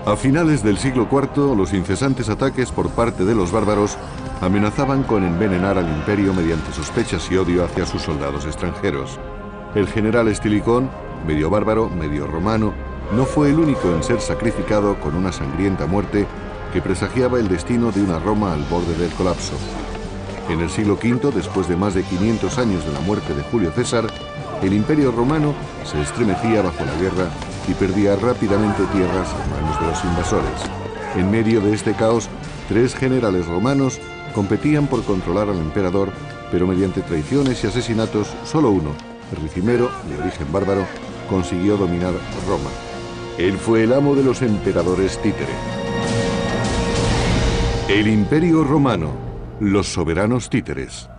A finales del siglo IV, los incesantes ataques por parte de los bárbaros amenazaban con envenenar al imperio mediante sospechas y odio hacia sus soldados extranjeros. El general Estilicón, medio bárbaro, medio romano, no fue el único en ser sacrificado con una sangrienta muerte que presagiaba el destino de una Roma al borde del colapso. En el siglo V, después de más de 500 años de la muerte de Julio César, el imperio romano se estremecía bajo la guerra y perdía rápidamente tierras en manos de los invasores. En medio de este caos, 3 generales romanos competían por controlar al emperador, pero mediante traiciones y asesinatos, solo uno, Ricimero, de origen bárbaro, consiguió dominar Roma. Él fue el amo de los emperadores títere. El Imperio Romano, los soberanos títeres.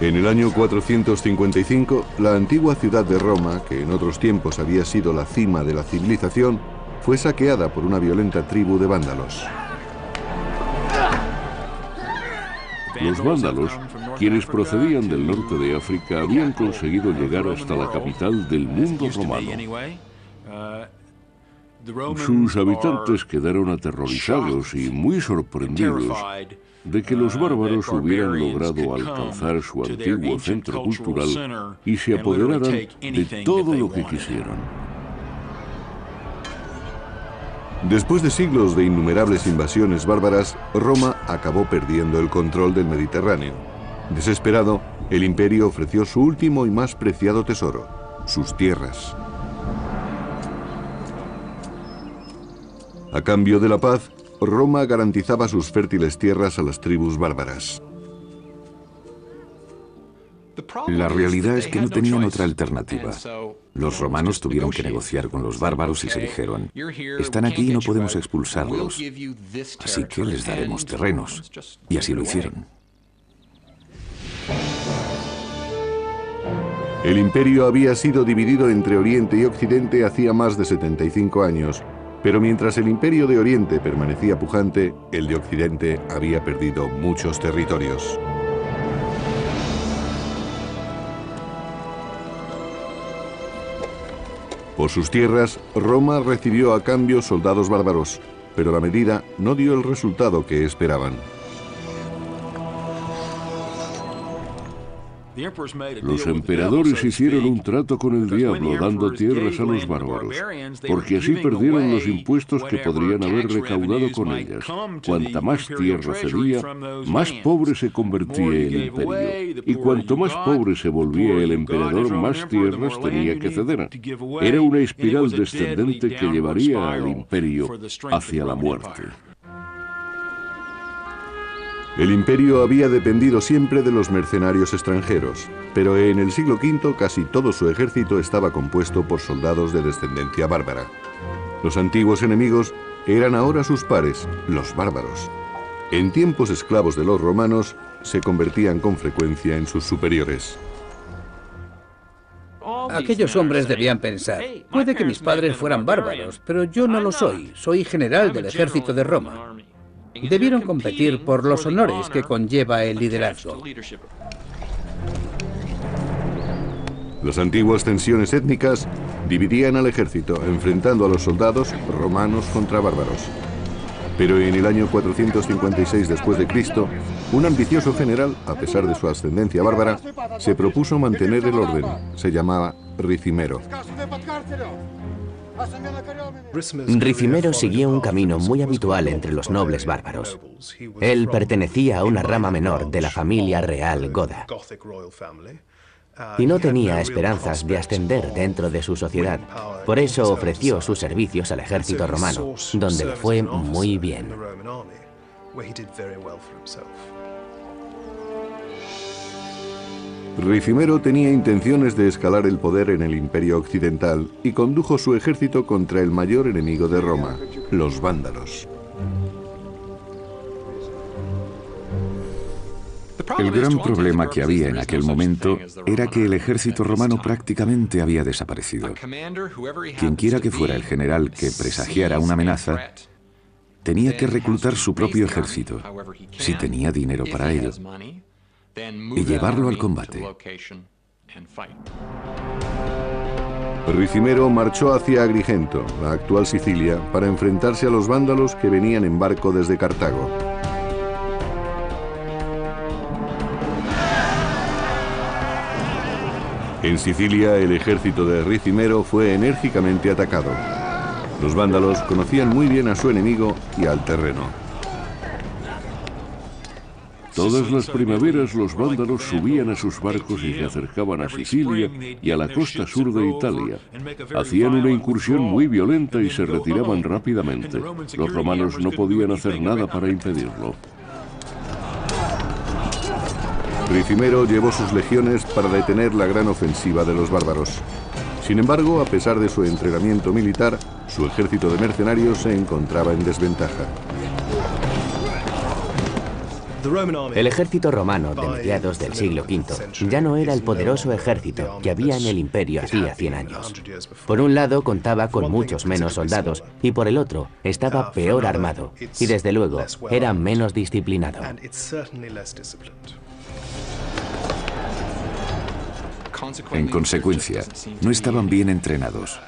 En el año 455, la antigua ciudad de Roma, que en otros tiempos había sido la cima de la civilización, fue saqueada por una violenta tribu de vándalos. Los vándalos, quienes procedían del norte de África, habían conseguido llegar hasta la capital del mundo romano. Sus habitantes quedaron aterrorizados y muy sorprendidos de que los bárbaros hubieran logrado alcanzar su antiguo centro cultural y se apoderaran de todo lo que quisieran. Después de siglos de innumerables invasiones bárbaras, Roma acabó perdiendo el control del Mediterráneo. Desesperado, el imperio ofreció su último y más preciado tesoro, sus tierras. A cambio de la paz, Roma garantizaba sus fértiles tierras a las tribus bárbaras. La realidad es que no tenían otra alternativa. Los romanos tuvieron que negociar con los bárbaros y se dijeron: están aquí y no podemos expulsarlos, así que les daremos terrenos. Y así lo hicieron. El imperio había sido dividido entre Oriente y Occidente hacía más de 75 años, pero mientras el imperio de Oriente permanecía pujante, el de Occidente había perdido muchos territorios. Por sus tierras, Roma recibió a cambio soldados bárbaros, pero la medida no dio el resultado que esperaban. Los emperadores hicieron un trato con el diablo, dando tierras a los bárbaros, porque así perdieron los impuestos que podrían haber recaudado con ellas. Cuanta más tierra cedía, más pobre se convertía el imperio. Y cuanto más pobre se volvía el emperador, más tierras tenía que ceder. Era una espiral descendente que llevaría al imperio hacia la muerte. El imperio había dependido siempre de los mercenarios extranjeros, pero en el siglo V casi todo su ejército estaba compuesto por soldados de descendencia bárbara. Los antiguos enemigos eran ahora sus pares, los bárbaros. En tiempos esclavos de los romanos, se convertían con frecuencia en sus superiores. Aquellos hombres debían pensar: puede que mis padres fueran bárbaros, pero yo no lo soy, soy general del ejército de Roma. Debieron competir por los honores que conlleva el liderazgo. Las antiguas tensiones étnicas dividían al ejército, enfrentando a los soldados romanos contra bárbaros. Pero en el año 456 después de Cristo, un ambicioso general, a pesar de su ascendencia bárbara, se propuso mantener el orden. Se llamaba Ricimero. Ricimero siguió un camino muy habitual entre los nobles bárbaros. Él pertenecía a una rama menor de la familia real goda y no tenía esperanzas de ascender dentro de su sociedad. Por eso ofreció sus servicios al ejército romano, donde le fue muy bien. Ricimero tenía intenciones de escalar el poder en el imperio occidental y condujo su ejército contra el mayor enemigo de Roma, los vándalos. El gran problema que había en aquel momento era que el ejército romano prácticamente había desaparecido. Quienquiera que fuera el general que presagiara una amenaza, tenía que reclutar su propio ejército, si tenía dinero para ello. y llevarlo al combate. Ricimero marchó hacia Agrigento, la actual Sicilia, para enfrentarse a los vándalos que venían en barco desde Cartago. En Sicilia, el ejército de Ricimero fue enérgicamente atacado. Los vándalos conocían muy bien a su enemigo y al terreno. Todas las primaveras los vándalos subían a sus barcos y se acercaban a Sicilia y a la costa sur de Italia. Hacían una incursión muy violenta y se retiraban rápidamente. Los romanos no podían hacer nada para impedirlo. Ricimero llevó sus legiones para detener la gran ofensiva de los bárbaros. Sin embargo, a pesar de su entrenamiento militar, su ejército de mercenarios se encontraba en desventaja. El ejército romano de mediados del siglo V ya no era el poderoso ejército que había en el imperio hacía 100 años. Por un lado contaba con muchos menos soldados y por el otro estaba peor armado y desde luego era menos disciplinado. En consecuencia, no estaban bien entrenados,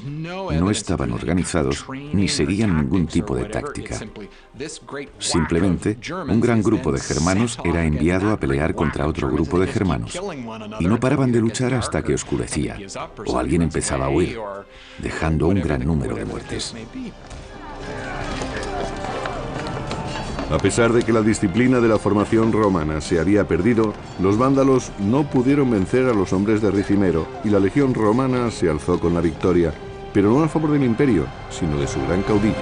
no estaban organizados ni seguían ningún tipo de táctica. Simplemente, un gran grupo de germanos era enviado a pelear contra otro grupo de germanos y no paraban de luchar hasta que oscurecía o alguien empezaba a huir, dejando un gran número de muertes. A pesar de que la disciplina de la formación romana se había perdido, los vándalos no pudieron vencer a los hombres de Ricimero y la legión romana se alzó con la victoria, pero no a favor del imperio, sino de su gran caudillo.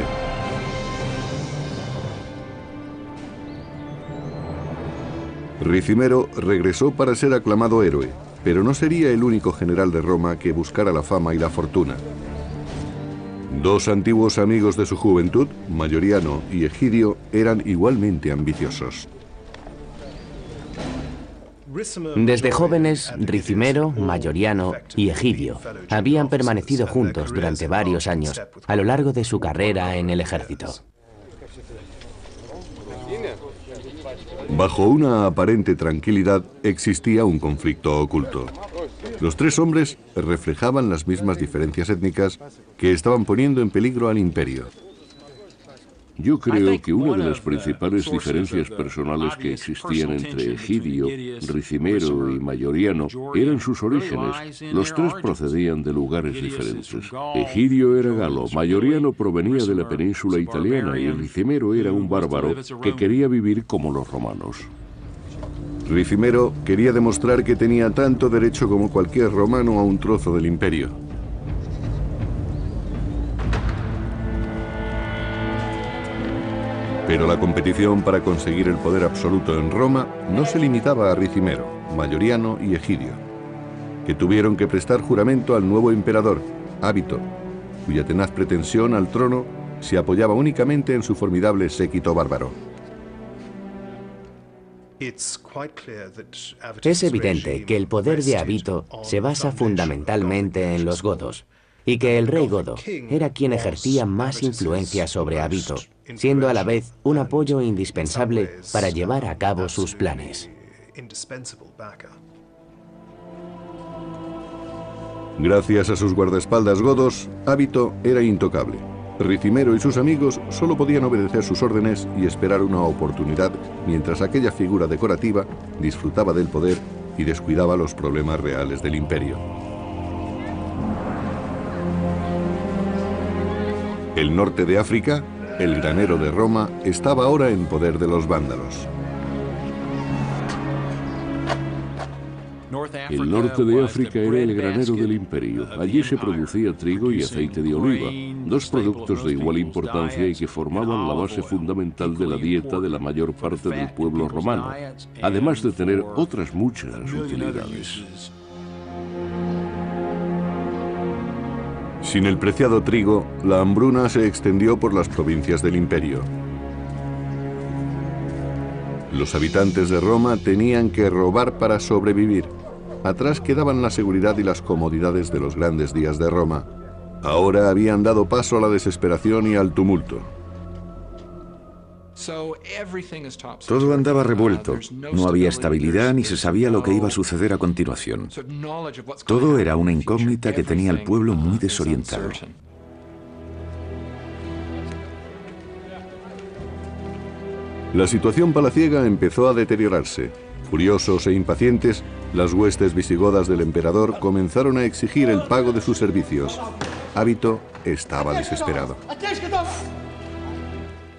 Ricimero regresó para ser aclamado héroe, pero no sería el único general de Roma que buscara la fama y la fortuna. Dos antiguos amigos de su juventud, Mayoriano y Egidio, eran igualmente ambiciosos. Desde jóvenes, Ricimero, Mayoriano y Egidio habían permanecido juntos durante varios años a lo largo de su carrera en el ejército. Bajo una aparente tranquilidad existía un conflicto oculto. Los tres hombres reflejaban las mismas diferencias étnicas que estaban poniendo en peligro al imperio. Yo creo que una de las principales diferencias personales que existían entre Egidio, Ricimero y Mayoriano eran sus orígenes. Los tres procedían de lugares diferentes. Egidio era galo, Mayoriano provenía de la península italiana y Ricimero era un bárbaro que quería vivir como los romanos. Ricimero quería demostrar que tenía tanto derecho como cualquier romano a un trozo del imperio. Pero la competición para conseguir el poder absoluto en Roma no se limitaba a Ricimero, Mayoriano y Egidio, que tuvieron que prestar juramento al nuevo emperador, Ábito, cuya tenaz pretensión al trono se apoyaba únicamente en su formidable séquito bárbaro. Es evidente que el poder de Ábito se basa fundamentalmente en los godos, y que el rey godo era quien ejercía más influencia sobre Ábito, siendo a la vez un apoyo indispensable para llevar a cabo sus planes. Gracias a sus guardaespaldas godos, Ábito era intocable. Ricimero y sus amigos solo podían obedecer sus órdenes y esperar una oportunidad, mientras aquella figura decorativa disfrutaba del poder y descuidaba los problemas reales del imperio. El norte de África, el granero de Roma, estaba ahora en poder de los vándalos. El norte de África era el granero del imperio. Allí se producía trigo y aceite de oliva, dos productos de igual importancia y que formaban la base fundamental de la dieta de la mayor parte del pueblo romano, además de tener otras muchas utilidades. Sin el preciado trigo, la hambruna se extendió por las provincias del imperio. Los habitantes de Roma tenían que robar para sobrevivir. Atrás quedaban la seguridad y las comodidades de los grandes días de Roma. Ahora habían dado paso a la desesperación y al tumulto. Todo andaba revuelto, no había estabilidad ni se sabía lo que iba a suceder a continuación. Todo era una incógnita que tenía al pueblo muy desorientado. La situación palaciega empezó a deteriorarse. Furiosos e impacientes, las huestes visigodas del emperador comenzaron a exigir el pago de sus servicios. Ábito estaba desesperado.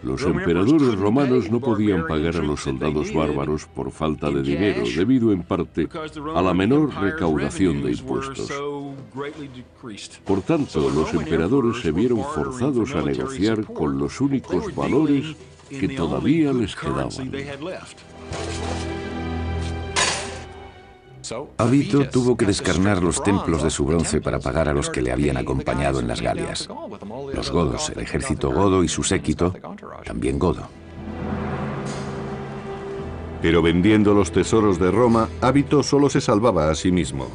Los emperadores romanos no podían pagar a los soldados bárbaros por falta de dinero, debido en parte a la menor recaudación de impuestos. Por tanto, los emperadores se vieron forzados a negociar con los únicos valores que todavía les quedaban. Ábito tuvo que descarnar los templos de su bronce para pagar a los que le habían acompañado en las Galias. Los godos, el ejército godo y su séquito, también godo. Pero vendiendo los tesoros de Roma, Ábito solo se salvaba a sí mismo.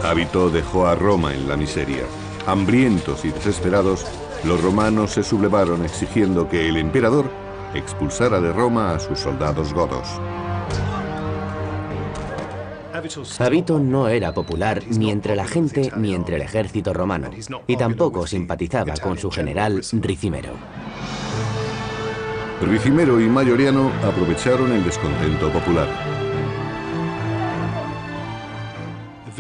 Ábito dejó a Roma en la miseria. Hambrientos y desesperados, los romanos se sublevaron exigiendo que el emperador expulsara de Roma a sus soldados godos. Ábito no era popular ni entre la gente ni entre el ejército romano, y tampoco simpatizaba con su general Ricimero. Ricimero y Mayoriano aprovecharon el descontento popular.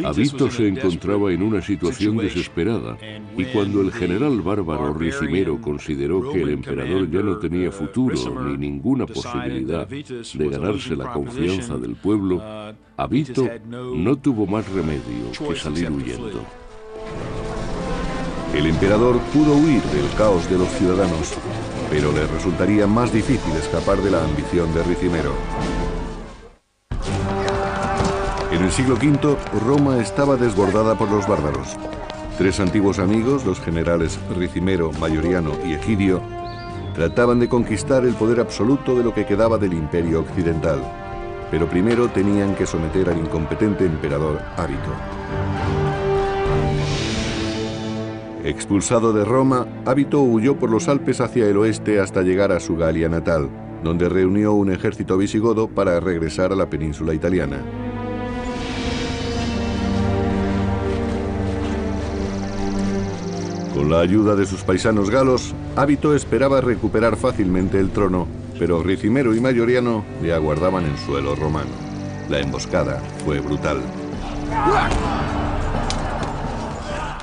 Ábito se encontraba en una situación desesperada, y cuando el general bárbaro Ricimero consideró que el emperador ya no tenía futuro ni ninguna posibilidad de ganarse la confianza del pueblo, Ábito no tuvo más remedio que salir huyendo. El emperador pudo huir del caos de los ciudadanos, pero le resultaría más difícil escapar de la ambición de Ricimero. En el siglo V, Roma estaba desbordada por los bárbaros. Tres antiguos amigos, los generales Ricimero, Mayoriano y Egidio, trataban de conquistar el poder absoluto de lo que quedaba del imperio occidental, pero primero tenían que someter al incompetente emperador Ábito. Expulsado de Roma, Ábito huyó por los Alpes hacia el oeste hasta llegar a su Galia natal, donde reunió un ejército visigodo para regresar a la península italiana. Con la ayuda de sus paisanos galos, Ábito esperaba recuperar fácilmente el trono, pero Ricimero y Mayoriano le aguardaban en suelo romano. La emboscada fue brutal.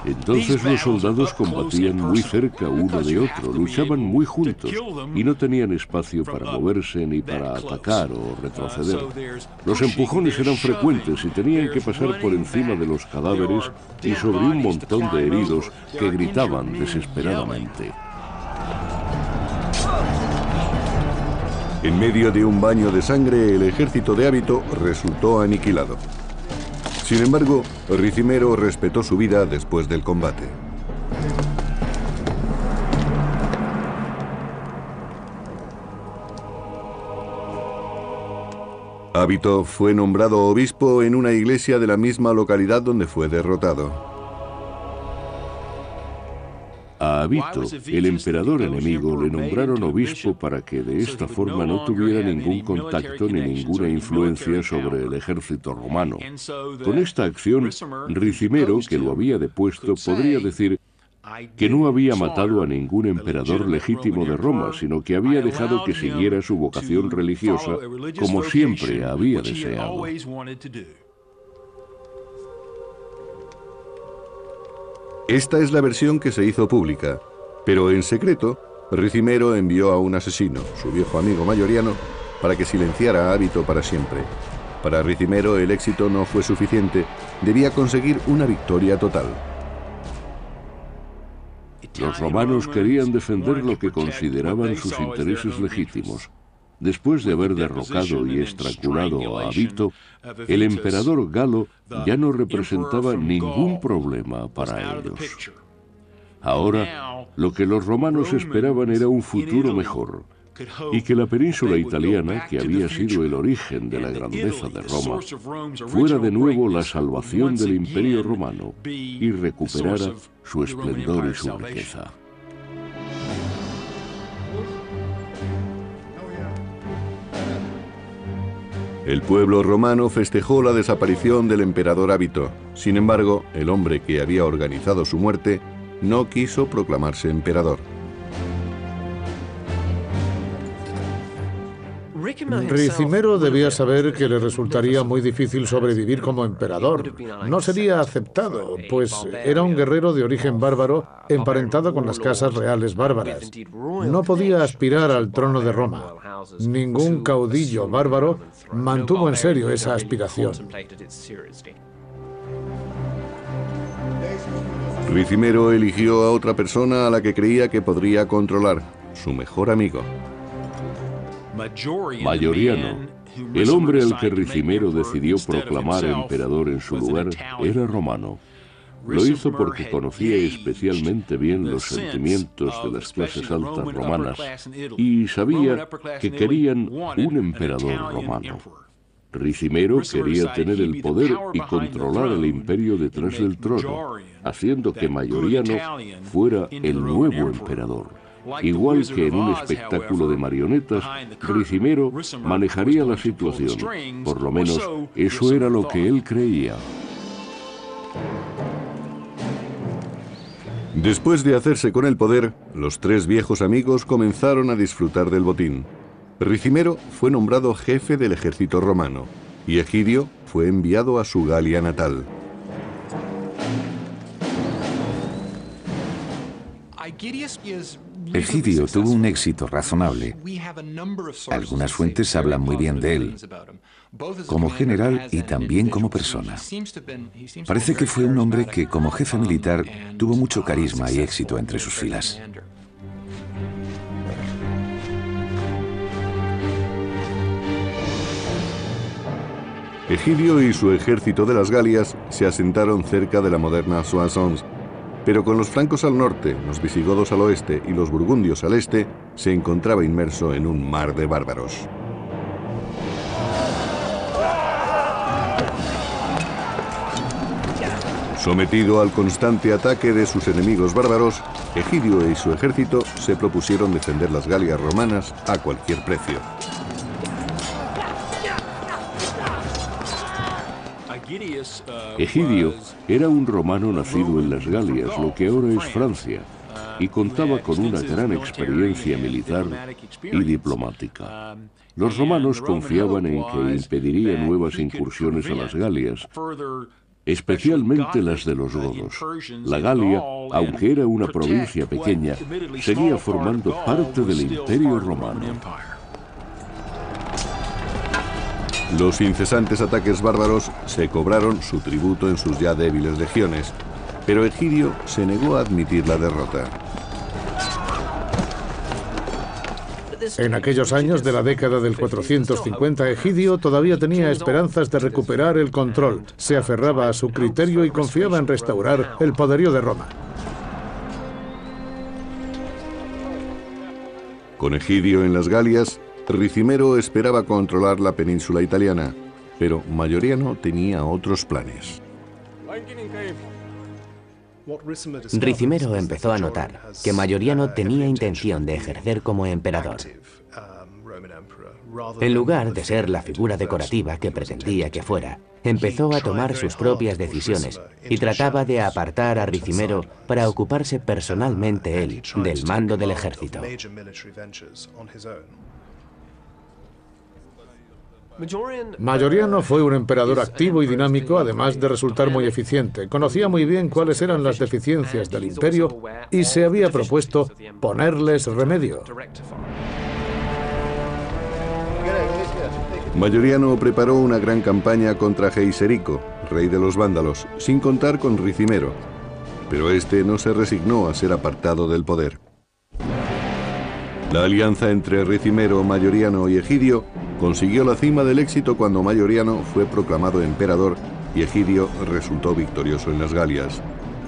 Entonces los soldados combatían muy cerca uno de otro, luchaban muy juntos y no tenían espacio para moverse ni para atacar o retroceder. Los empujones eran frecuentes y tenían que pasar por encima de los cadáveres y sobre un montón de heridos que gritaban desesperadamente. En medio de un baño de sangre, el ejército de Ábito resultó aniquilado. Sin embargo, Ricimero respetó su vida después del combate. Ábito fue nombrado obispo en una iglesia de la misma localidad donde fue derrotado. A Ábito, el emperador enemigo, le nombraron obispo para que de esta forma no tuviera ningún contacto ni ninguna influencia sobre el ejército romano. Con esta acción, Ricimero, que lo había depuesto, podría decir que no había matado a ningún emperador legítimo de Roma, sino que había dejado que siguiera su vocación religiosa como siempre había deseado. Esta es la versión que se hizo pública, pero en secreto, Ricimero envió a un asesino, su viejo amigo Mayoriano, para que silenciara a Ábito para siempre. Para Ricimero el éxito no fue suficiente, debía conseguir una victoria total. Los romanos querían defender lo que consideraban sus intereses legítimos. Después de haber derrocado y estrangulado a Ábito, el emperador galo ya no representaba ningún problema para ellos. Ahora, lo que los romanos esperaban era un futuro mejor, y que la península italiana, que había sido el origen de la grandeza de Roma, fuera de nuevo la salvación del Imperio Romano y recuperara su esplendor y su riqueza. El pueblo romano festejó la desaparición del emperador Ábito. Sin embargo, el hombre que había organizado su muerte no quiso proclamarse emperador. Ricimero debía saber que le resultaría muy difícil sobrevivir como emperador. No sería aceptado, pues era un guerrero de origen bárbaro emparentado con las casas reales bárbaras. No podía aspirar al trono de Roma. Ningún caudillo bárbaro mantuvo en serio esa aspiración. Ricimero eligió a otra persona a la que creía que podría controlar, su mejor amigo. Mayoriano, el hombre al que Ricimero decidió proclamar emperador en su lugar, era romano. Lo hizo porque conocía especialmente bien los sentimientos de las clases altas romanas y sabía que querían un emperador romano. Ricimero quería tener el poder y controlar el imperio detrás del trono, haciendo que Mayoriano fuera el nuevo emperador. Igual que en un espectáculo de marionetas, Ricimero manejaría la situación. Por lo menos, eso era lo que él creía. Después de hacerse con el poder, los tres viejos amigos comenzaron a disfrutar del botín. Ricimero fue nombrado jefe del ejército romano y Egidio fue enviado a su Galia natal. Egidio tuvo un éxito razonable. Algunas fuentes hablan muy bien de él, como general y también como persona. Parece que fue un hombre que, como jefe militar, tuvo mucho carisma y éxito entre sus filas. Egidio y su ejército de las Galias se asentaron cerca de la moderna Soissons, pero con los francos al norte, los visigodos al oeste y los burgundios al este, se encontraba inmerso en un mar de bárbaros. Sometido al constante ataque de sus enemigos bárbaros, Egidio y su ejército se propusieron defender las Galias romanas a cualquier precio. Egidio era un romano nacido en las Galias, lo que ahora es Francia, y contaba con una gran experiencia militar y diplomática. Los romanos confiaban en que impediría nuevas incursiones a las Galias, especialmente las de los godos. La Galia, aunque era una provincia pequeña, seguía formando parte del Imperio Romano. Los incesantes ataques bárbaros se cobraron su tributo en sus ya débiles legiones, pero Egidio se negó a admitir la derrota. En aquellos años de la década del 450, Egidio todavía tenía esperanzas de recuperar el control. Se aferraba a su criterio y confiaba en restaurar el poderío de Roma. Con Egidio en las Galias, Ricimero esperaba controlar la península italiana, pero Mayoriano tenía otros planes. Ricimero empezó a notar que Mayoriano tenía intención de ejercer como emperador. En lugar de ser la figura decorativa que pretendía que fuera, empezó a tomar sus propias decisiones y trataba de apartar a Ricimero para ocuparse personalmente él del mando del ejército. Mayoriano fue un emperador activo y dinámico, además de resultar muy eficiente. Conocía muy bien cuáles eran las deficiencias del imperio y se había propuesto ponerles remedio. Mayoriano preparó una gran campaña contra Geiserico, rey de los vándalos, sin contar con Ricimero, pero este no se resignó a ser apartado del poder. La alianza entre Ricimero, Mayoriano y Egidio consiguió la cima del éxito cuando Mayoriano fue proclamado emperador y Egidio resultó victorioso en las Galias.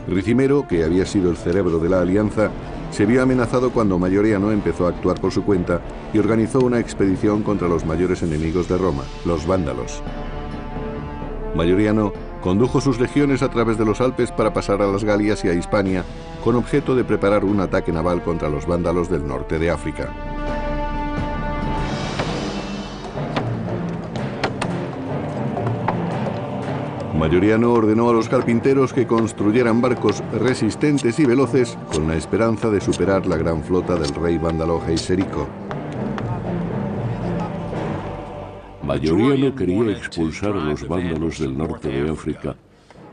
Ricimero, que había sido el cerebro de la alianza, Se vio amenazado cuando Mayoriano empezó a actuar por su cuenta y organizó una expedición contra los mayores enemigos de Roma, los vándalos. Mayoriano condujo sus legiones a través de los Alpes para pasar a las Galias y a Hispania con objeto de preparar un ataque naval contra los vándalos del norte de África. Mayoriano ordenó a los carpinteros que construyeran barcos resistentes y veloces con la esperanza de superar la gran flota del rey vándalo Geiserico. Mayoriano quería expulsar a los vándalos del norte de África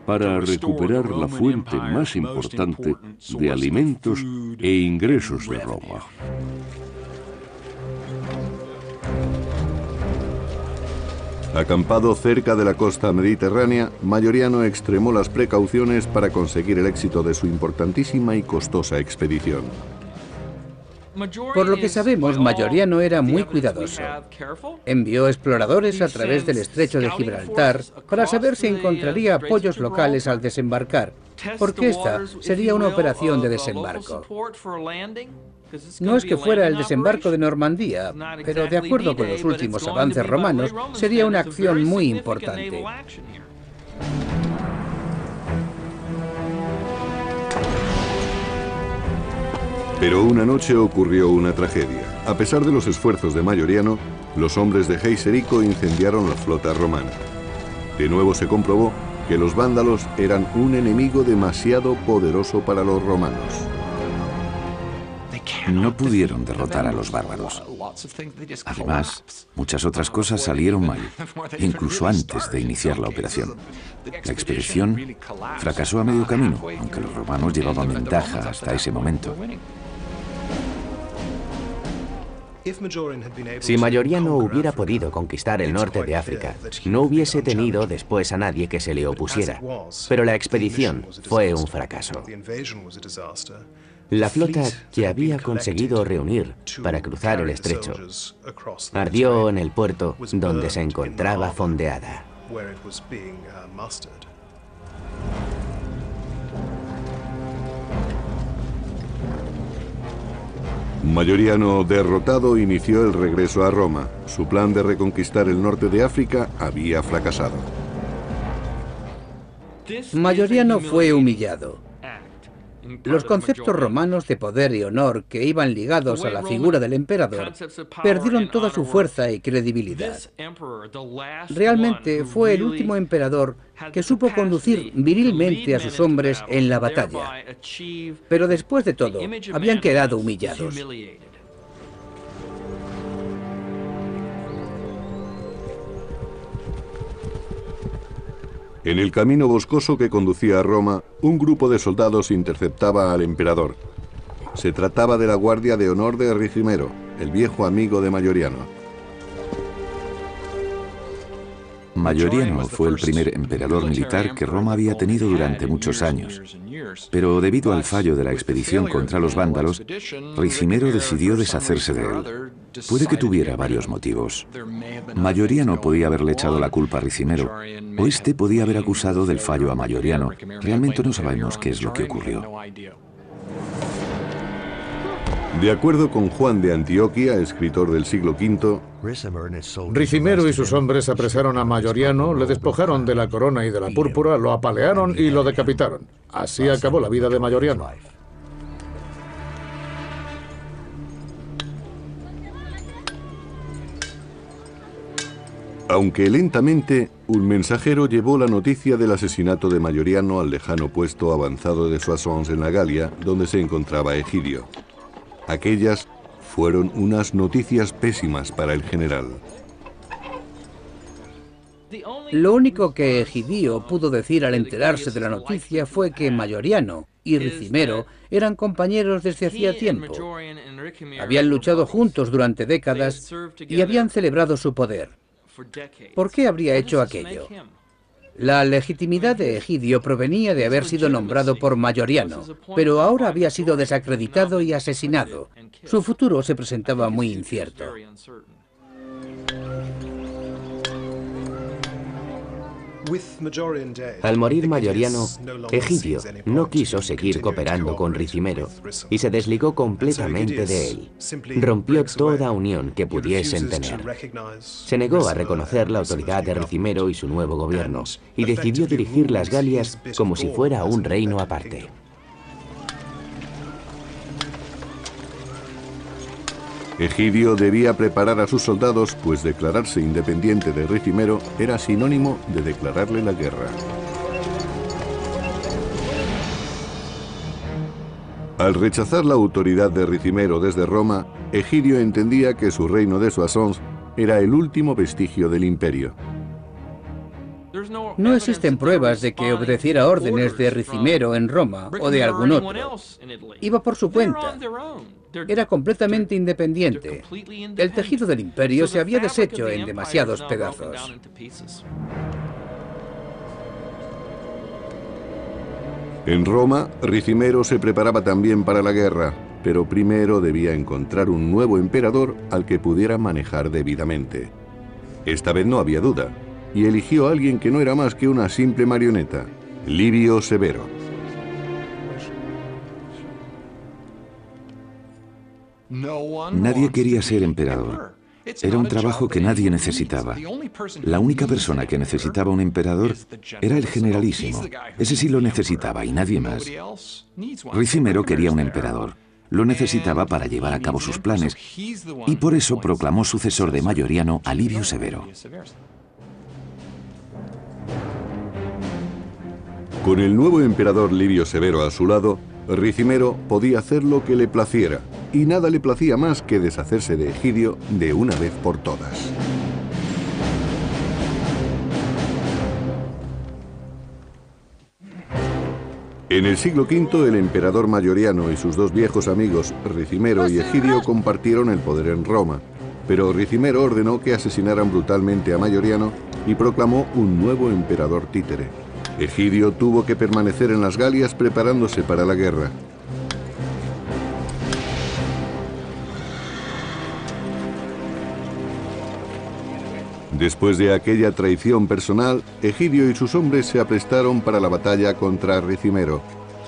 para recuperar la fuente más importante de alimentos e ingresos de Roma. Acampado cerca de la costa mediterránea, Mayoriano extremó las precauciones para conseguir el éxito de su importantísima y costosa expedición. Por lo que sabemos, Mayoriano era muy cuidadoso. Envió exploradores a través del estrecho de Gibraltar para saber si encontraría apoyos locales al desembarcar, porque esta sería una operación de desembarco. No es que fuera el desembarco de Normandía, pero de acuerdo con los últimos avances romanos, sería una acción muy importante. Pero una noche ocurrió una tragedia. A pesar de los esfuerzos de Mayoriano, los hombres de Geiserico incendiaron la flota romana. De nuevo se comprobó que los vándalos eran un enemigo demasiado poderoso para los romanos. No pudieron derrotar a los bárbaros. Además, muchas otras cosas salieron mal, incluso antes de iniciar la operación. La expedición fracasó a medio camino, aunque los romanos llevaban ventaja hasta ese momento. Si Mayoriano hubiera podido conquistar el norte de África, no hubiese tenido después a nadie que se le opusiera. Pero la expedición fue un fracaso. La flota que había conseguido reunir para cruzar el estrecho ardió en el puerto donde se encontraba fondeada. Mayoriano, derrotado, inició el regreso a Roma. Su plan de reconquistar el norte de África había fracasado. Mayoriano fue humillado. Los conceptos romanos de poder y honor que iban ligados a la figura del emperador perdieron toda su fuerza y credibilidad. Realmente fue el último emperador que supo conducir virilmente a sus hombres en la batalla. Pero después de todo, habían quedado humillados. En el camino boscoso que conducía a Roma, un grupo de soldados interceptaba al emperador. Se trataba de la Guardia de Honor de Ricimero, el viejo amigo de Mayoriano. Mayoriano fue el primer emperador militar que Roma había tenido durante muchos años. Pero debido al fallo de la expedición contra los vándalos, Ricimero decidió deshacerse de él. Puede que tuviera varios motivos. Mayoriano podía haberle echado la culpa a Ricimero, o este podía haber acusado del fallo a Mayoriano. Realmente no sabemos qué es lo que ocurrió. De acuerdo con Juan de Antioquía, escritor del siglo V, Ricimero y sus hombres apresaron a Mayoriano, le despojaron de la corona y de la púrpura, lo apalearon y lo decapitaron. Así acabó la vida de Mayoriano. Aunque lentamente, un mensajero llevó la noticia del asesinato de Mayoriano al lejano puesto avanzado de Soissons en la Galia, donde se encontraba Egidio. Aquellas fueron unas noticias pésimas para el general. Lo único que Egidio pudo decir al enterarse de la noticia fue que Mayoriano y Ricimero eran compañeros desde hacía tiempo. Habían luchado juntos durante décadas y habían celebrado su poder. ¿Por qué habría hecho aquello? La legitimidad de Egidio provenía de haber sido nombrado por Mayoriano, pero ahora había sido desacreditado y asesinado. Su futuro se presentaba muy incierto. Al morir Mayoriano, Egidio no quiso seguir cooperando con Ricimero y se desligó completamente de él. Rompió toda unión que pudiesen tener. Se negó a reconocer la autoridad de Ricimero y su nuevo gobierno y decidió dirigir las Galias como si fuera un reino aparte. Egidio debía preparar a sus soldados, pues declararse independiente de Ricimero era sinónimo de declararle la guerra. Al rechazar la autoridad de Ricimero desde Roma, Egidio entendía que su reino de Soissons era el último vestigio del imperio. No existen pruebas de que obedeciera órdenes de Ricimero en Roma o de algún otro. Iba por su cuenta. Era completamente independiente. El tejido del imperio se había deshecho en demasiados pedazos. En Roma, Ricimero se preparaba también para la guerra, pero primero debía encontrar un nuevo emperador al que pudiera manejar debidamente. Esta vez no había duda, y eligió a alguien que no era más que una simple marioneta, Livio Severo. Nadie quería ser emperador. Era un trabajo que nadie necesitaba. La única persona que necesitaba un emperador era el generalísimo. Ese sí lo necesitaba y nadie más. Ricimero quería un emperador. Lo necesitaba para llevar a cabo sus planes y por eso proclamó sucesor de Mayoriano a Livio Severo. Con el nuevo emperador Livio Severo a su lado, Ricimero podía hacer lo que le placiera, y nada le placía más que deshacerse de Egidio de una vez por todas. En el siglo V, el emperador Mayoriano y sus dos viejos amigos, Ricimero y Egidio, compartieron el poder en Roma, pero Ricimero ordenó que asesinaran brutalmente a Mayoriano y proclamó un nuevo emperador títere. Egidio tuvo que permanecer en las Galias preparándose para la guerra. Después de aquella traición personal, Egidio y sus hombres se aprestaron para la batalla contra Ricimero.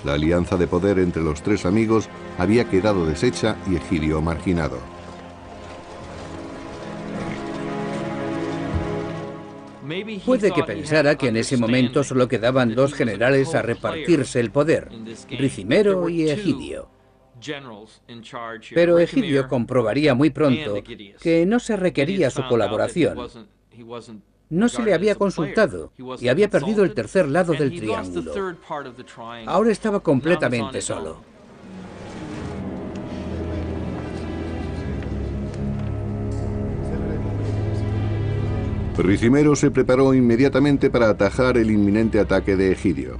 La alianza de poder entre los tres amigos había quedado deshecha y Egidio marginado. Puede que pensara que en ese momento solo quedaban dos generales a repartirse el poder, Ricimero y Egidio. Pero Egidio comprobaría muy pronto que no se requería su colaboración. No se le había consultado y había perdido el tercer lado del triángulo. Ahora estaba completamente solo. Ricimero se preparó inmediatamente para atajar el inminente ataque de Egidio.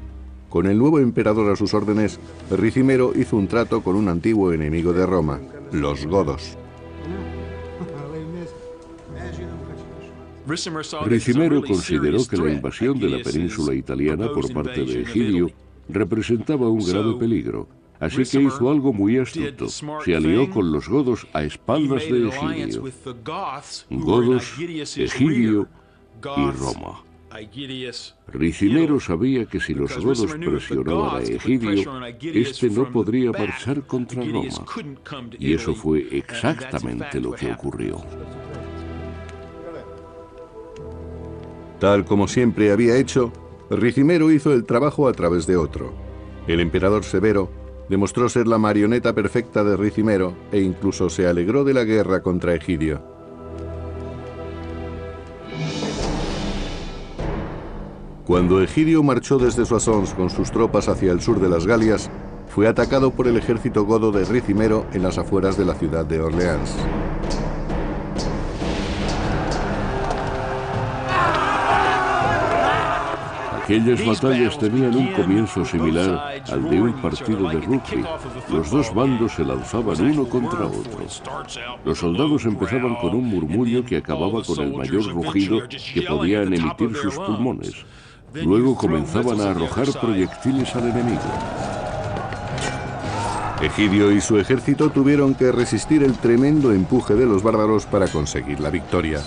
Con el nuevo emperador a sus órdenes, Ricimero hizo un trato con un antiguo enemigo de Roma, los godos. Ricimero consideró que la invasión de la península italiana por parte de Egidio representaba un grave peligro, así que hizo algo muy astuto. Se alió con los godos a espaldas de Egidio. Godos, Egidio y Roma. Ricimero sabía que si los godos presionaban a Egidio, éste no podría marchar contra Roma. Y eso fue exactamente lo que ocurrió. Tal como siempre había hecho, Ricimero hizo el trabajo a través de otro. El emperador Severo demostró ser la marioneta perfecta de Ricimero e incluso se alegró de la guerra contra Egidio. Cuando Egidio marchó desde Soissons con sus tropas hacia el sur de las Galias, fue atacado por el ejército godo de Ricimero en las afueras de la ciudad de Orleans. Aquellas batallas tenían un comienzo similar al de un partido de rugby. Los dos bandos se lanzaban uno contra otro. Los soldados empezaban con un murmullo que acababa con el mayor rugido que podían emitir sus pulmones. Luego comenzaban a arrojar proyectiles al enemigo. Egidio y su ejército tuvieron que resistir el tremendo empuje de los bárbaros para conseguir la victoria.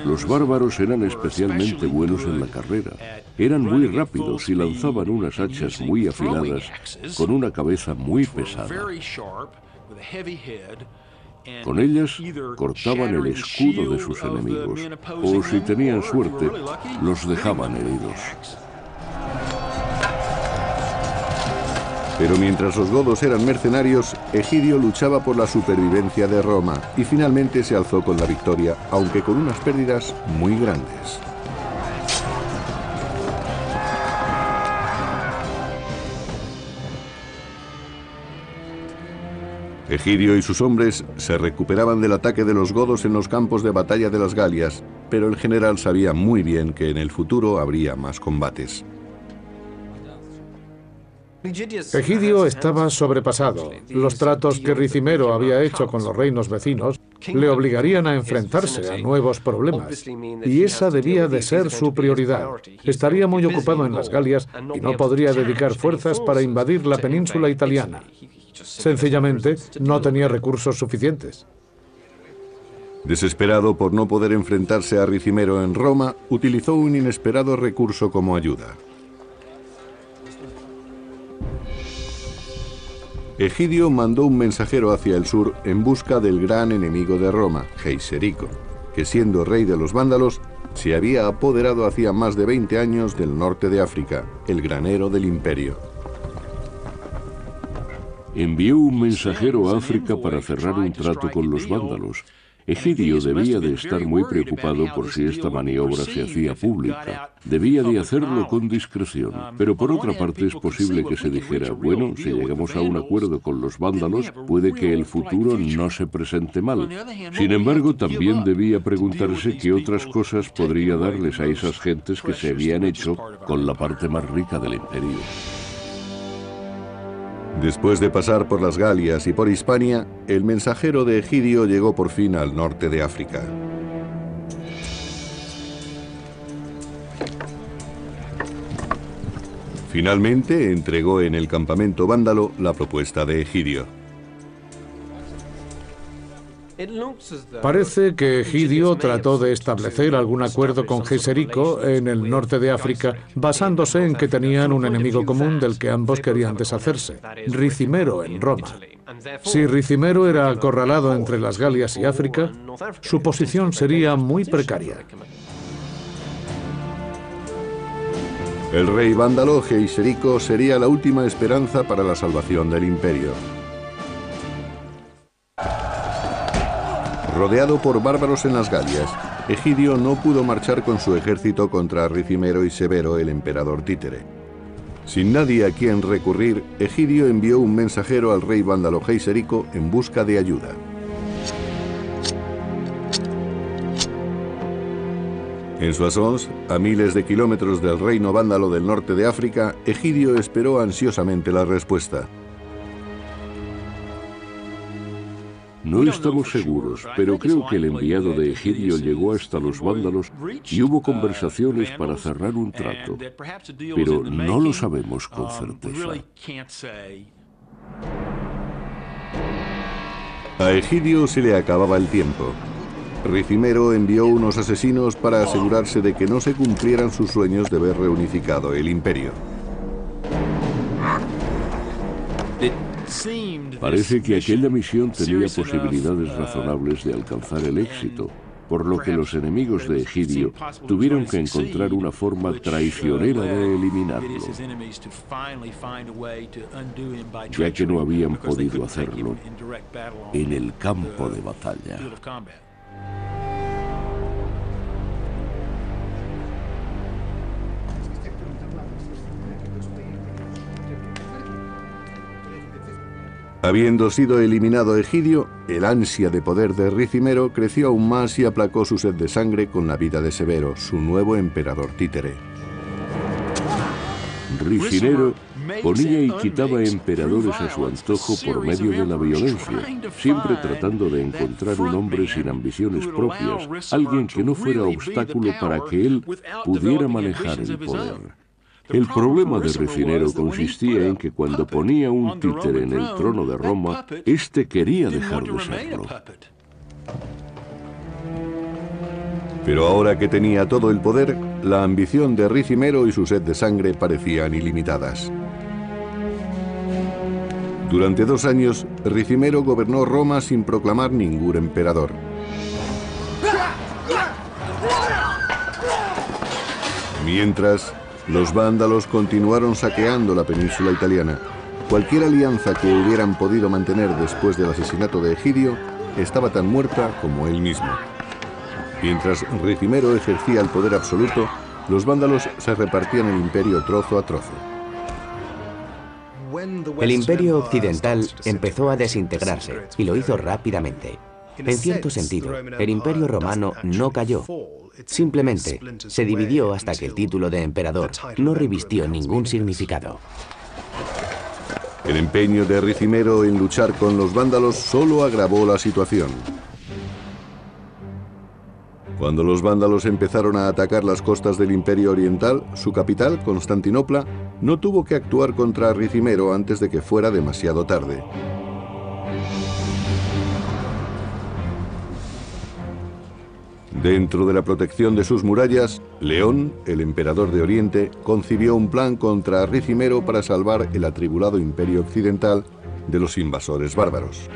Los bárbaros eran especialmente buenos en la carrera. Eran muy rápidos y lanzaban unas hachas muy afiladas con una cabeza muy pesada. Con ellas cortaban el escudo de sus enemigos, o si tenían suerte, los dejaban heridos. Pero mientras los godos eran mercenarios, Egidio luchaba por la supervivencia de Roma y finalmente se alzó con la victoria, aunque con unas pérdidas muy grandes. Egidio y sus hombres se recuperaban del ataque de los godos en los campos de batalla de las Galias, pero el general sabía muy bien que en el futuro habría más combates. Egidio estaba sobrepasado. Los tratos que Ricimero había hecho con los reinos vecinos le obligarían a enfrentarse a nuevos problemas. Y esa debía de ser su prioridad. Estaría muy ocupado en las Galias y no podría dedicar fuerzas para invadir la península italiana. Sencillamente, no tenía recursos suficientes. Desesperado por no poder enfrentarse a Ricimero en Roma, utilizó un inesperado recurso como ayuda. Egidio mandó un mensajero hacia el sur en busca del gran enemigo de Roma, Geiserico, que siendo rey de los vándalos, se había apoderado hacía más de 20 años del norte de África, el granero del imperio. Envió un mensajero a África para cerrar un trato con los vándalos. Egidio debía de estar muy preocupado por si esta maniobra se hacía pública. Debía de hacerlo con discreción, pero por otra parte es posible que se dijera, bueno, si llegamos a un acuerdo con los vándalos, puede que el futuro no se presente mal. Sin embargo, también debía preguntarse qué otras cosas podría darles a esas gentes que se habían hecho con la parte más rica del imperio. Después de pasar por las Galias y por Hispania, el mensajero de Egidio llegó por fin al norte de África. Finalmente entregó en el campamento vándalo la propuesta de Egidio. Parece que Egidio trató de establecer algún acuerdo con Geiserico en el norte de África, basándose en que tenían un enemigo común del que ambos querían deshacerse, Ricimero en Roma. Si Ricimero era acorralado entre las Galias y África, su posición sería muy precaria. El rey vándalo Geiserico sería la última esperanza para la salvación del imperio. Rodeado por bárbaros en las Galias, Egidio no pudo marchar con su ejército contra Ricimero y Severo, el emperador títere. Sin nadie a quien recurrir, Egidio envió un mensajero al rey vándalo Geiserico en busca de ayuda. En Soissons, a miles de kilómetros del reino vándalo del norte de África, Egidio esperó ansiosamente la respuesta. No estamos seguros, pero creo que el enviado de Egidio llegó hasta los vándalos y hubo conversaciones para cerrar un trato, pero no lo sabemos con certeza. A Egidio se le acababa el tiempo. Ricimero envió unos asesinos para asegurarse de que no se cumplieran sus sueños de ver reunificado el imperio. Parece que aquella misión tenía posibilidades razonables de alcanzar el éxito, por lo que los enemigos de Egidio tuvieron que encontrar una forma traicionera de eliminarlo, ya que no habían podido hacerlo en el campo de batalla. Habiendo sido eliminado Egidio, el ansia de poder de Ricimero creció aún más y aplacó su sed de sangre con la vida de Severo, su nuevo emperador títere. Ricimero ponía y quitaba emperadores a su antojo por medio de la violencia, siempre tratando de encontrar un hombre sin ambiciones propias, alguien que no fuera obstáculo para que él pudiera manejar el poder. El problema de Ricimero consistía en que cuando ponía un títere en el trono de Roma, éste quería dejar de serlo. Pero ahora que tenía todo el poder, la ambición de Ricimero y su sed de sangre parecían ilimitadas. Durante 2 años, Ricimero gobernó Roma sin proclamar ningún emperador. Mientras, los vándalos continuaron saqueando la península italiana. Cualquier alianza que hubieran podido mantener después del asesinato de Egidio estaba tan muerta como él mismo. Mientras Ricimero ejercía el poder absoluto, los vándalos se repartían el imperio trozo a trozo. El imperio occidental empezó a desintegrarse y lo hizo rápidamente. En cierto sentido, el imperio romano no cayó. Simplemente se dividió hasta que el título de emperador no revistió ningún significado. El empeño de Ricimero en luchar con los vándalos solo agravó la situación. Cuando los vándalos empezaron a atacar las costas del Imperio Oriental, su capital, Constantinopla, no tuvo que actuar contra Ricimero antes de que fuera demasiado tarde. Dentro de la protección de sus murallas, León, el emperador de Oriente, concibió un plan contra Ricimero para salvar el atribulado Imperio Occidental de los invasores bárbaros.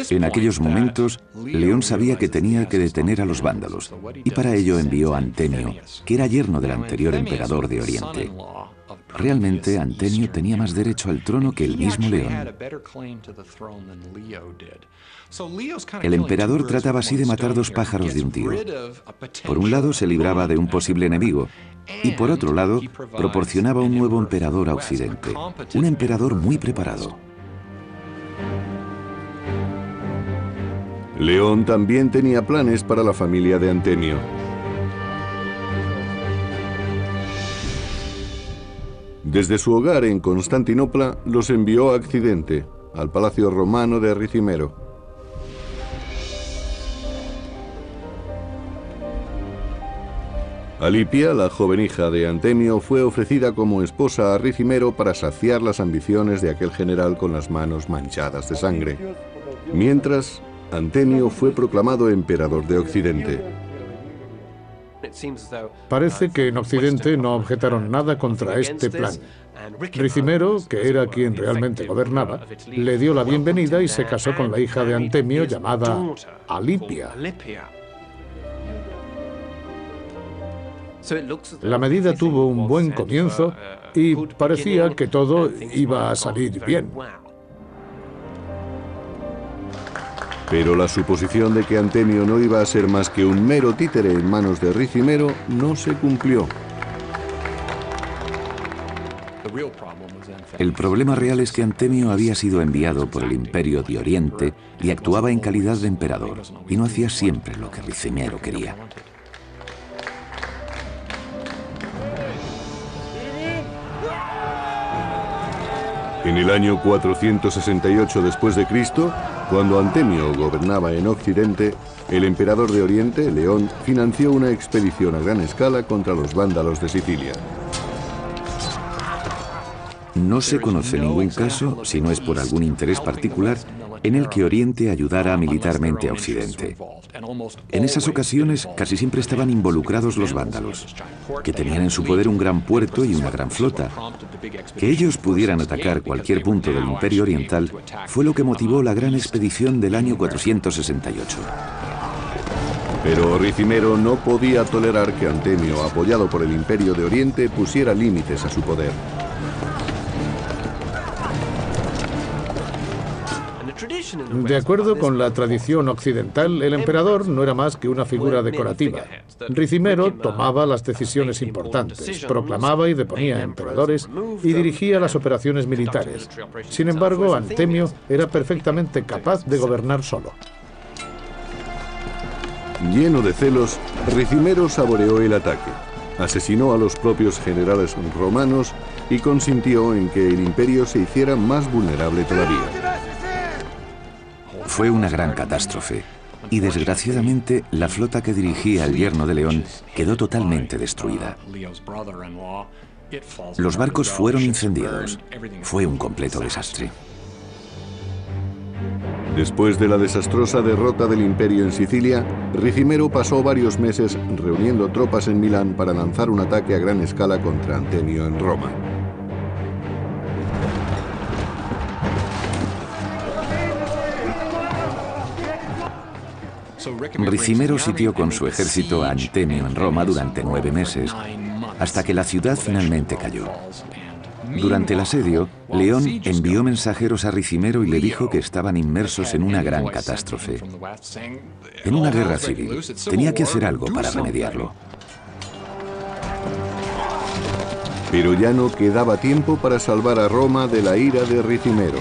En aquellos momentos, León sabía que tenía que detener a los vándalos, y para ello envió a Antemio, que era yerno del anterior emperador de Oriente. Realmente, Antemio tenía más derecho al trono que el mismo León. El emperador trataba así de matar 2 pájaros de un tiro. Por un lado, se libraba de un posible enemigo, y por otro lado, proporcionaba un nuevo emperador a Occidente, un emperador muy preparado. León también tenía planes para la familia de Antemio. Desde su hogar en Constantinopla los envió a Occidente, al palacio romano de Ricimero. Alipia, la joven hija de Antemio, fue ofrecida como esposa a Ricimero para saciar las ambiciones de aquel general con las manos manchadas de sangre. Mientras, Antemio fue proclamado emperador de Occidente. Parece que en Occidente no objetaron nada contra este plan. Ricimero, que era quien realmente gobernaba, le dio la bienvenida y se casó con la hija de Antemio llamada Alipia. La medida tuvo un buen comienzo y parecía que todo iba a salir bien. Pero la suposición de que Antemio no iba a ser más que un mero títere en manos de Ricimero no se cumplió. El problema real es que Antemio había sido enviado por el Imperio de Oriente y actuaba en calidad de emperador, y no hacía siempre lo que Ricimero quería. En el año 468 después de Cristo, cuando Antemio gobernaba en Occidente, el emperador de Oriente, León, financió una expedición a gran escala contra los vándalos de Sicilia. No se conoce ningún caso, si no es por algún interés particular, en el que Oriente ayudara militarmente a Occidente. En esas ocasiones casi siempre estaban involucrados los vándalos, que tenían en su poder un gran puerto y una gran flota. Que ellos pudieran atacar cualquier punto del Imperio Oriental fue lo que motivó la gran expedición del año 468. Pero Ricimero no podía tolerar que Antemio, apoyado por el Imperio de Oriente, pusiera límites a su poder. De acuerdo con la tradición occidental, el emperador no era más que una figura decorativa. Ricimero tomaba las decisiones importantes, proclamaba y deponía emperadores y dirigía las operaciones militares. Sin embargo, Antemio era perfectamente capaz de gobernar solo. Lleno de celos, Ricimero saboreó el ataque, asesinó a los propios generales romanos y consintió en que el imperio se hiciera más vulnerable todavía. Fue una gran catástrofe, y desgraciadamente la flota que dirigía el yerno de León quedó totalmente destruida. Los barcos fueron incendiados. Fue un completo desastre. Después de la desastrosa derrota del Imperio en Sicilia, Ricimero pasó varios meses reuniendo tropas en Milán para lanzar un ataque a gran escala contra Antemio en Roma. Ricimero sitió con su ejército a Antemio en Roma durante 9 meses, hasta que la ciudad finalmente cayó. Durante el asedio, León envió mensajeros a Ricimero y le dijo que estaban inmersos en una gran catástrofe. En una guerra civil, tenía que hacer algo para remediarlo. Pero ya no quedaba tiempo para salvar a Roma de la ira de Ricimero.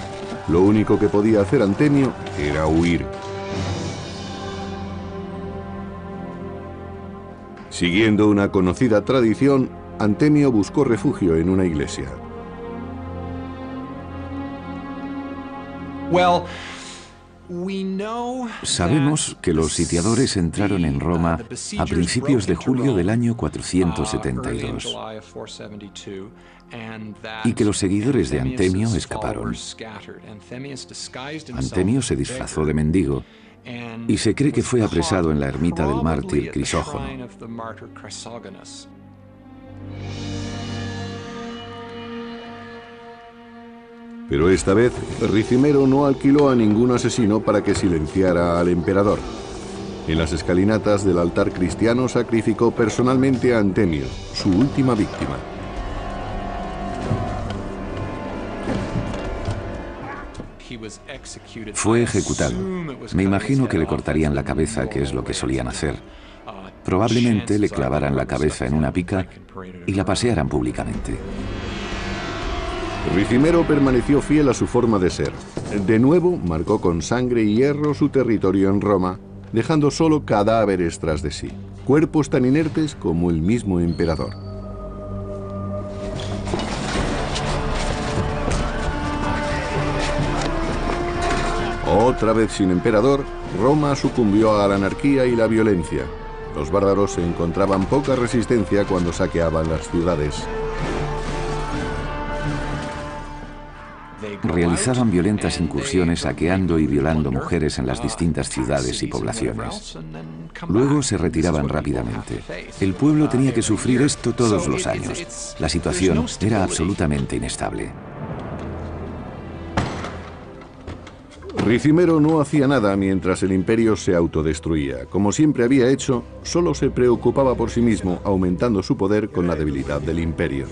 Lo único que podía hacer Antemio era huir. Siguiendo una conocida tradición, Antemio buscó refugio en una iglesia. Sabemos que los sitiadores entraron en Roma a principios de julio del año 472 y que los seguidores de Antemio escaparon. Antemio se disfrazó de mendigo y se cree que fue apresado en la ermita del mártir Crisógono. Pero esta vez, Ricimero no alquiló a ningún asesino para que silenciara al emperador. En las escalinatas del altar cristiano sacrificó personalmente a Antemio, su última víctima. Fue ejecutado. Me imagino que le cortarían la cabeza, que es lo que solían hacer. Probablemente le clavaran la cabeza en una pica y la pasearan públicamente. Ricimero permaneció fiel a su forma de ser. De nuevo, marcó con sangre y hierro su territorio en Roma, dejando solo cadáveres tras de sí, cuerpos tan inertes como el mismo emperador. Otra vez sin emperador, Roma sucumbió a la anarquía y la violencia. Los bárbaros encontraban poca resistencia cuando saqueaban las ciudades. Realizaban violentas incursiones saqueando y violando mujeres en las distintas ciudades y poblaciones. Luego se retiraban rápidamente. El pueblo tenía que sufrir esto todos los años. La situación era absolutamente inestable. Ricimero no hacía nada mientras el imperio se autodestruía. Como siempre había hecho, solo se preocupaba por sí mismo, aumentando su poder con la debilidad del imperio.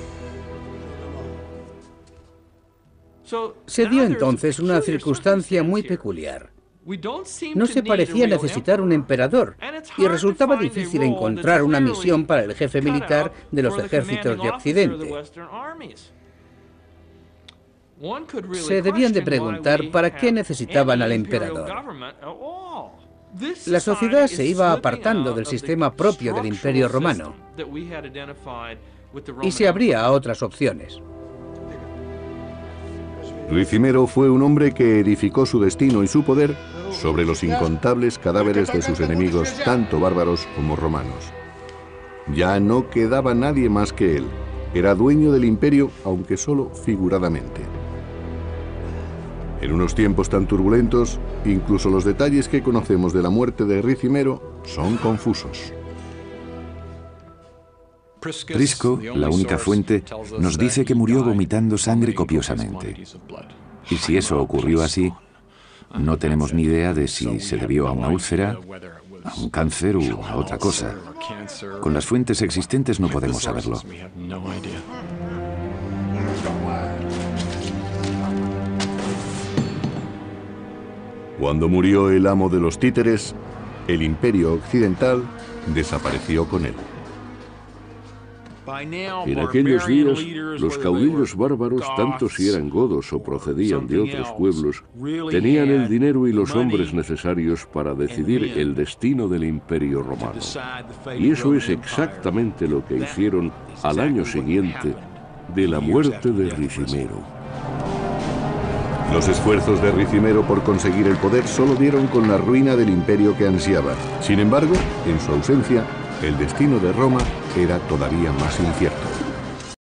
Se dio entonces una circunstancia muy peculiar. No se parecía necesitar un emperador, y resultaba difícil encontrar una misión para el jefe militar de los ejércitos de Occidente. Se debían de preguntar para qué necesitaban al emperador. La sociedad se iba apartando del sistema propio del Imperio Romano y se abría a otras opciones. Ricimero fue un hombre que edificó su destino y su poder sobre los incontables cadáveres de sus enemigos, tanto bárbaros como romanos. Ya no quedaba nadie más que él. Era dueño del imperio, aunque solo figuradamente. En unos tiempos tan turbulentos, incluso los detalles que conocemos de la muerte de Ricimero son confusos. Prisco, la única fuente, nos dice que murió vomitando sangre copiosamente. Y si eso ocurrió así, no tenemos ni idea de si se debió a una úlcera, a un cáncer u a otra cosa. Con las fuentes existentes no podemos saberlo. Cuando murió el amo de los títeres, el imperio occidental desapareció con él. En aquellos días, los caudillos bárbaros, tanto si eran godos o procedían de otros pueblos, tenían el dinero y los hombres necesarios para decidir el destino del Imperio Romano. Y eso es exactamente lo que hicieron al año siguiente de la muerte de Ricimero. Los esfuerzos de Ricimero por conseguir el poder solo dieron con la ruina del imperio que ansiaba. Sin embargo, en su ausencia, el destino de Roma era todavía más incierto.